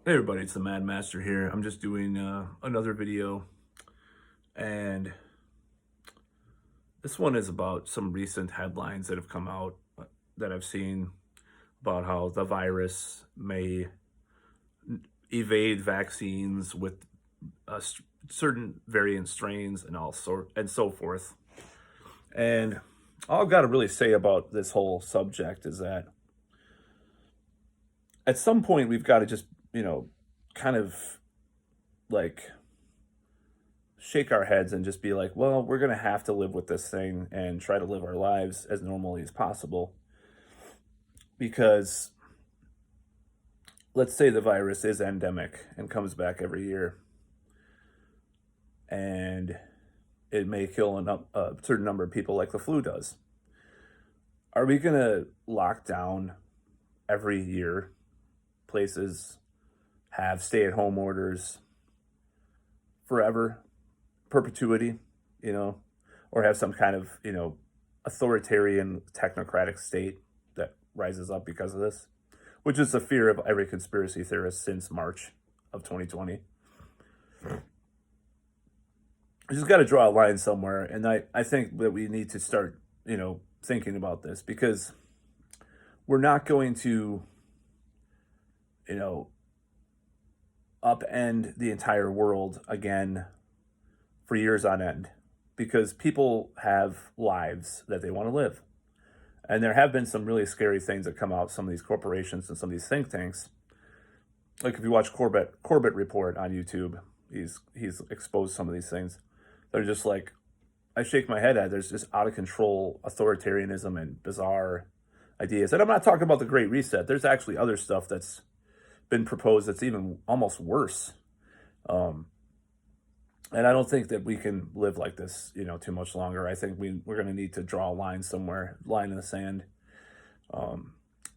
Hey everybody, it's the Mad Master here. I'm just doing another video, and this one is about some recent headlines that have come out that I've seen about how the virus may evade vaccines with certain variant strains and so forth. And all I've got to really say about this whole subject is that at some point we've got to just, kind of like shake our heads and just be like, well, we're going to have to live with this thing and try to live our lives as normally as possible. Because let's say the virus is endemic and comes back every year, and it may kill a certain number of people like the flu does. Are we going to lock down every year? Places have stay-at-home orders forever, perpetuity, or have some kind of, authoritarian technocratic state that rises up because of this, which is the fear of every conspiracy theorist since March of 2020. We just got to draw a line somewhere. And I think that we need to start, thinking about this, because we're not going to, upend the entire world again for years on end, because people have lives that they want to live. And there have been some really scary things that come out, some of these corporations and some of these think tanks. Like if you watch Corbett Report on YouTube, he's exposed some of these things. They're just like, I shake my head at. There's just out of control authoritarianism and bizarre ideas. And I'm not talking about the Great Reset. There's actually other stuff that's been proposed that's even almost worse. And I don't think that we can live like this, too much longer. I think we're going to need to draw a line somewhere, line in the sand.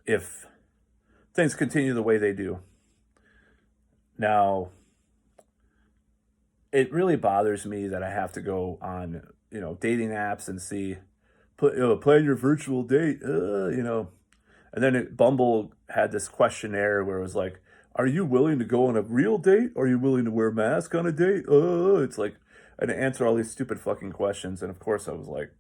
If things continue the way they do. Now, it really bothers me that I have to go on, dating apps and see, plan your virtual date, And then Bumble had this questionnaire where it was like, are you willing to go on a real date? Are you willing to wear a mask on a date? It's like, and answer all these stupid fucking questions. And of course I was like,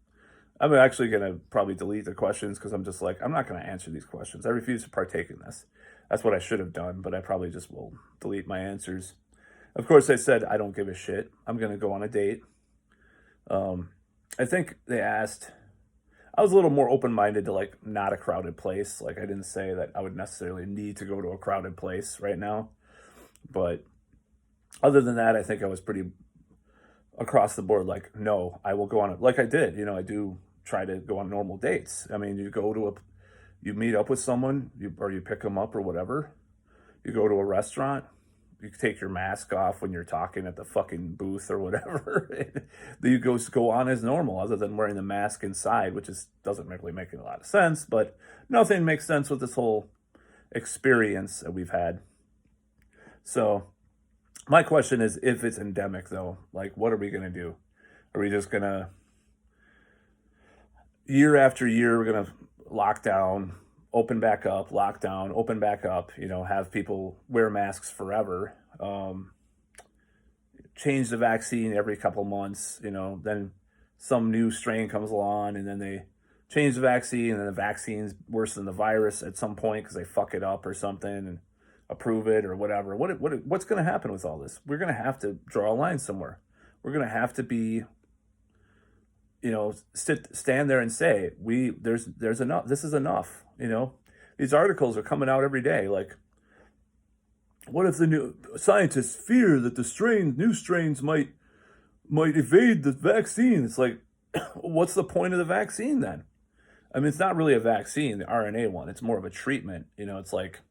I'm actually going to probably delete the questions, because I'm just like, I'm not going to answer these questions. I refuse to partake in this. That's what I should have done, but I probably just will delete my answers. Of course I said, I don't give a shit. I'm going to go on a date. I think they asked, I was a little more open-minded to like not a crowded place. Like I didn't say that I would necessarily need to go to a crowded place right now. But other than that, I think I was pretty across the board. Like, no, I will go on it. Like I did, I do try to go on normal dates. I mean, you meet up with someone, or you pick them up or whatever. You go to a restaurant, you take your mask off when you're talking at the fucking booth or whatever. You go on as normal, other than wearing the mask inside, which doesn't really make a lot of sense. But nothing makes sense with this whole experience that we've had. So my question is, if it's endemic though, like what are we gonna do? Are we just gonna, year after year, we're gonna lock down, open back up, lock down, open back up, have people wear masks forever, change the vaccine every couple months, then some new strain comes along and then they change the vaccine, and then the vaccine's worse than the virus at some point because they fuck it up or something and approve it or whatever. What's going to happen with all this? We're going to have to draw a line somewhere. We're going to have to be, stand there and say, there's enough. This is enough. These articles are coming out every day. Like, what if the new scientists fear that the new strains might evade the vaccine? It's like, what's the point of the vaccine then? I mean, it's not really a vaccine, the RNA one. It's more of a treatment. It's like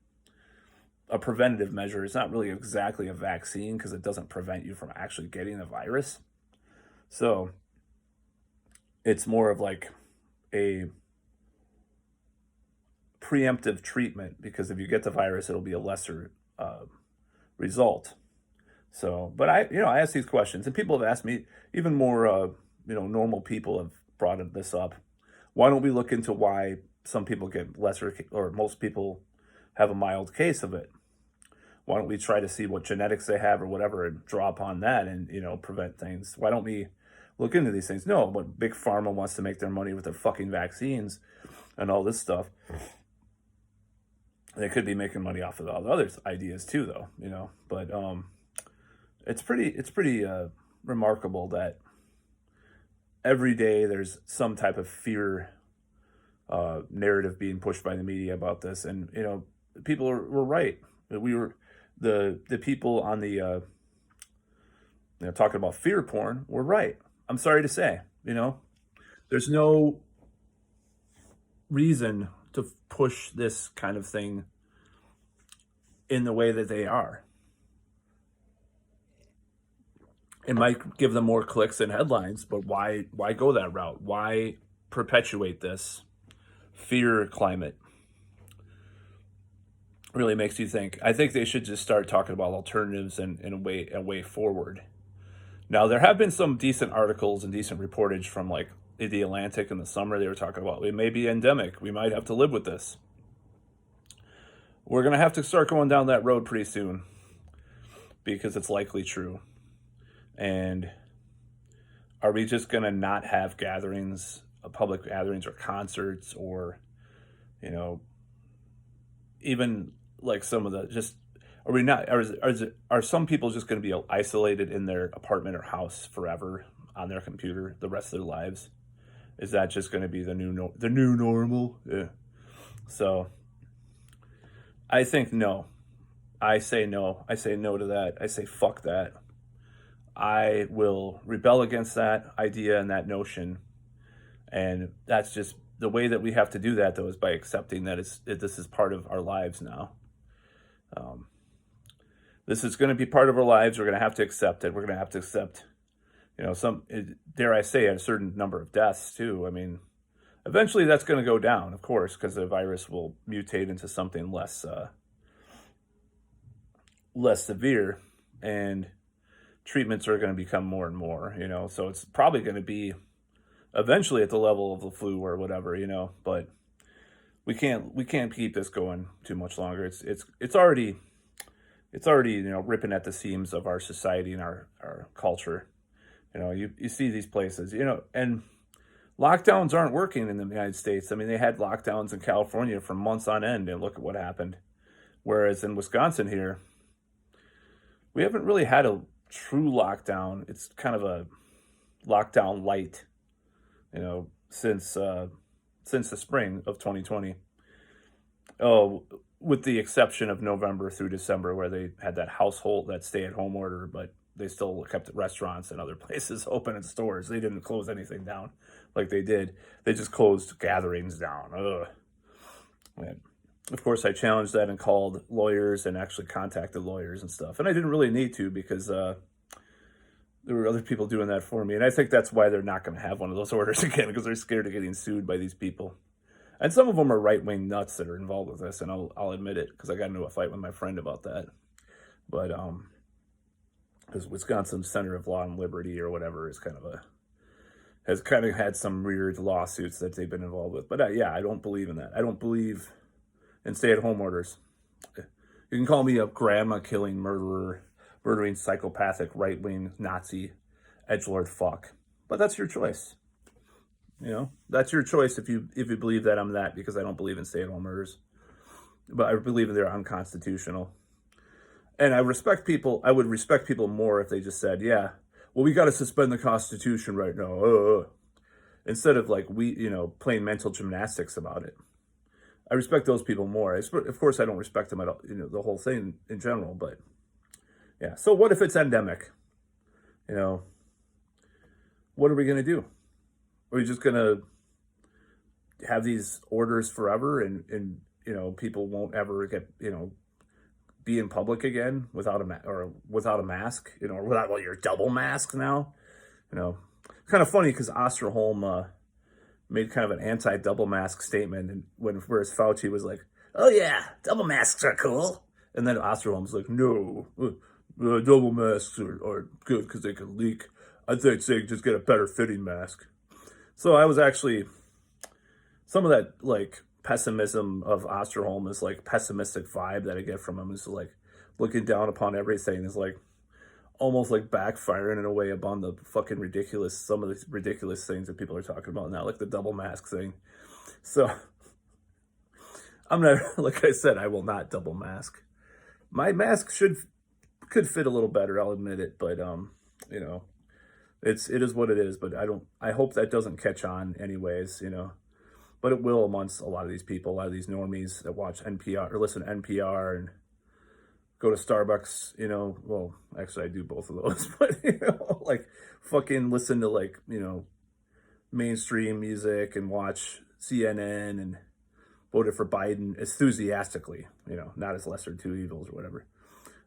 a preventative measure. It's not really exactly a vaccine because it doesn't prevent you from actually getting the virus. So it's more of like a preemptive treatment, because if you get the virus, it'll be a lesser result. So, but I ask these questions, and people have asked me, even more, normal people have brought this up. Why don't we look into why some people get lesser, or most people have a mild case of it? Why don't we try to see what genetics they have or whatever and draw upon that and, prevent things? Why don't we look into these things? No, but Big Pharma wants to make their money with their fucking vaccines and all this stuff. They could be making money off of all the other ideas too, though, but it's pretty remarkable that every day there's some type of fear narrative being pushed by the media about this, and people were right. We were the people on the talking about fear porn were right. I'm sorry to say, there's no reason to push this kind of thing in the way that they are. It might give them more clicks and headlines, but why go that route? Why perpetuate this fear climate? Really makes you think. I think they should just start talking about alternatives and a way forward. Now, there have been some decent articles and decent reportage from like the Atlantic in the summer. They were talking about it may be endemic. We might have to live with this. We're going to have to start going down that road pretty soon because it's likely true. And are we just going to not have gatherings, public gatherings or concerts or, even like some of the just, are we not, are some people just going to be isolated in their apartment or house forever on their computer the rest of their lives? Is that just going to be the new normal? Yeah. So I think no. I say no. I say no to that. I say fuck that. I will rebel against that idea and that notion. And that's just the way that we have to do that, though, is by accepting that this is part of our lives now. This is going to be part of our lives. We're going to have to accept it. We're going to have to accept, dare I say, a certain number of deaths, too. I mean, eventually that's going to go down, of course, because the virus will mutate into something less severe. And treatments are going to become more and more, so it's probably going to be eventually at the level of the flu or whatever, but we can't keep this going too much longer. It's already ripping at the seams of our society and our culture. You see these places, and lockdowns aren't working in the United States. I mean, they had lockdowns in California for months on end, and look at what happened. Whereas in Wisconsin here, we haven't really had a true lockdown. It's kind of a lockdown light, since the spring of 2020. Oh, with the exception of November through December, where they had that stay-at-home order, but they still kept restaurants and other places open and stores. They didn't close anything down like they did. They just closed gatherings down. Ugh. And of course, I challenged that and called lawyers and actually contacted lawyers and stuff. And I didn't really need to because there were other people doing that for me. And I think that's why they're not going to have one of those orders again, because they're scared of getting sued by these people. And some of them are right-wing nuts that are involved with this, and I'll admit it, because I got into a fight with my friend about that. But because Wisconsin Center of Law and Liberty or whatever has kind of had some weird lawsuits that they've been involved with. But yeah, I don't believe in that. I don't believe in stay-at-home orders. You can call me a grandma-killing murdering psychopathic right-wing Nazi edgelord fuck, but that's your choice. That's your choice if you believe that I'm that, because I don't believe in stay-at-home murders, but I believe they're unconstitutional. And I would respect people more if they just said, yeah, well, we got to suspend the Constitution right now, instead of playing mental gymnastics about it. I respect those people more. Of course, I don't respect them at all, the whole thing in general, but yeah. So what if it's endemic? What are we going to do? Are we just going to have these orders forever and people won't ever get, be in public again without a mask, or without your double mask now? Kind of funny because Osterholm made kind of an anti-double mask statement, and whereas Fauci was like, "Oh yeah, double masks are cool," and then Osterholm's like, "No, double masks are good because they can leak. I'd say just get a better fitting mask." So I was actually, some of that pessimism of Osterholm is like pessimistic vibe that I get from him is like looking down upon everything is like almost like backfiring in a way upon the fucking ridiculous, some of the ridiculous things that people are talking about now, like the double mask thing. So I'm not, like I said, I will not double mask. My mask could fit a little better, I'll admit it, but you know, it is what it is, but I hope that doesn't catch on anyways, you know. But it will amongst a lot of these people, a lot of these normies that watch NPR or listen to NPR and go to Starbucks, you know. Well, actually, I do both of those, but, you know, like fucking listen to like, you know, mainstream music and watch CNN and voted for Biden enthusiastically, you know, not as lesser two evils or whatever.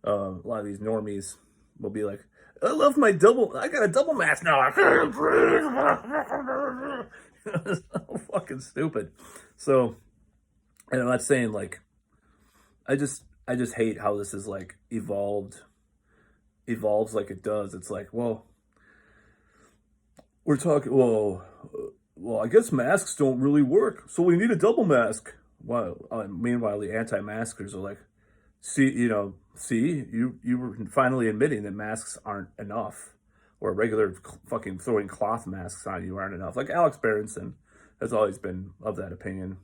A lot of these normies will be like, I got a double mask now. I can't breathe. It's so fucking stupid. So, and I'm not saying like, I just hate how this is like evolves like it does. It's like, well, we're talking, I guess masks don't really work, so we need a double mask. While meanwhile, the anti-maskers are like, you were finally admitting that masks aren't enough, or regular fucking throwing cloth masks on you aren't enough. Like Alex Berenson has always been of that opinion,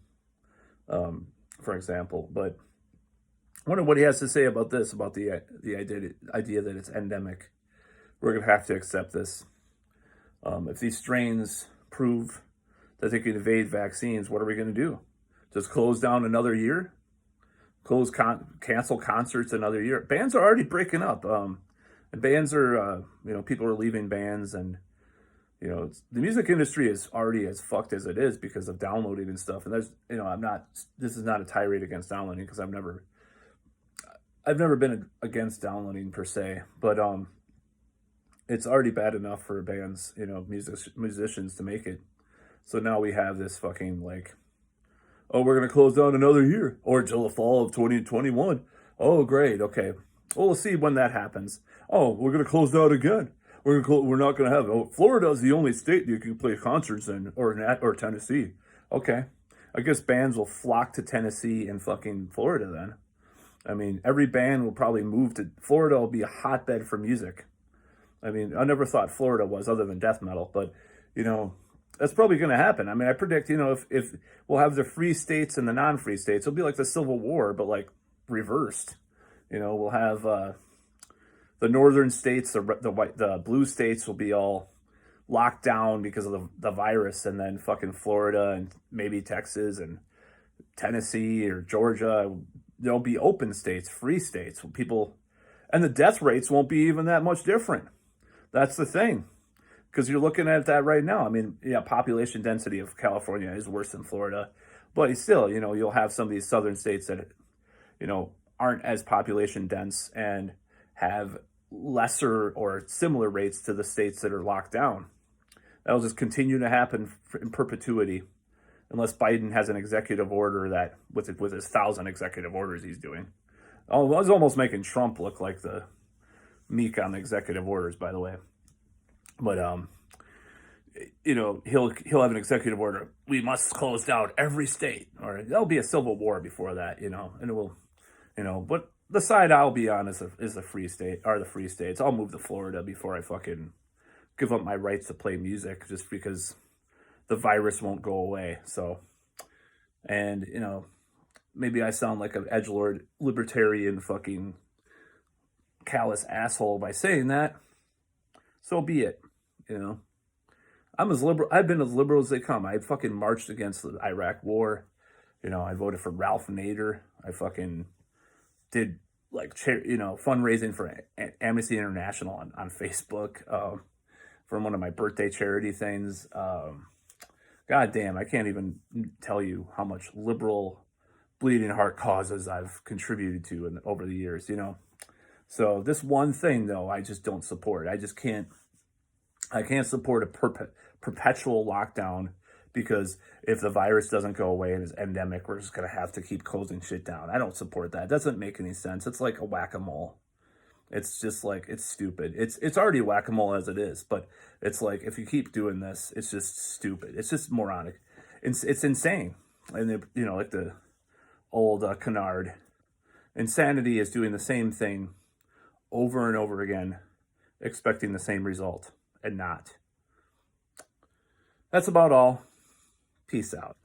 for example. But I wonder what he has to say about this, about the idea that it's endemic. We're gonna have to accept this. If these strains prove that they can evade vaccines, what are we going to do? Just close down another year? Cancel concerts another year? Bands are already breaking up. And bands are, people are leaving bands, and, you know, the music industry is already as fucked as it is because of downloading and stuff. And there's, this is not a tirade against downloading because I've never been against downloading per se, but, it's already bad enough for bands, musicians to make it. So now we have this fucking like, oh, we're going to close down another year or until the fall of 2021. Oh, great. Okay. Well, we'll see when that happens. Oh, we're going to close down again. We're not going to have, Florida is the only state you can play concerts in, or Tennessee. Okay. I guess bands will flock to Tennessee and fucking Florida then. I mean, every band will probably move to Florida. Will be a hotbed for music. I mean, I never thought Florida was, other than death metal, but, that's probably going to happen. I mean, I predict, if we'll have the free states and the non-free states, it'll be like the Civil War, but like reversed. We'll have the northern states, the blue states will be all locked down because of the virus, and then fucking Florida and maybe Texas and Tennessee or Georgia, there'll be open states, free states, and the death rates won't be even that much different. That's the thing, because you're looking at that right now. I mean, population density of California is worse than Florida, but still, you'll have some of these southern states that, aren't as population dense and have lesser or similar rates to the states that are locked down. That'll just continue to happen in perpetuity, unless Biden has an executive order that, with his 1,000 executive orders he's doing. I was almost making Trump look like the meek on the executive orders, by the way. But he'll have an executive order. We must close down every state, or there'll be a civil war before that, and it will, But the side I'll be on is the free state, or the free states. I'll move to Florida before I fucking give up my rights to play music, just because the virus won't go away. So, and maybe I sound like an edgelord libertarian fucking callous asshole by saying that. So be it. I'm as liberal. I've been as liberal as they come. I fucking marched against the Iraq war. I voted for Ralph Nader. I fucking did like fundraising for Amnesty International on Facebook, from one of my birthday charity things. God damn, I can't even tell you how much liberal bleeding heart causes I've contributed to over the years, So this one thing, though, I just don't support. I can't support a perpetual lockdown, because if the virus doesn't go away and is endemic, we're just going to have to keep closing shit down. I don't support that. It doesn't make any sense. It's like a whack-a-mole. It's just like, it's stupid. It's already whack-a-mole as it is, but it's like, if you keep doing this, it's just stupid. It's just moronic. It's insane. And they, you know, like the old canard. Insanity is doing the same thing over and over again, expecting the same result and not. That's about all. Peace out.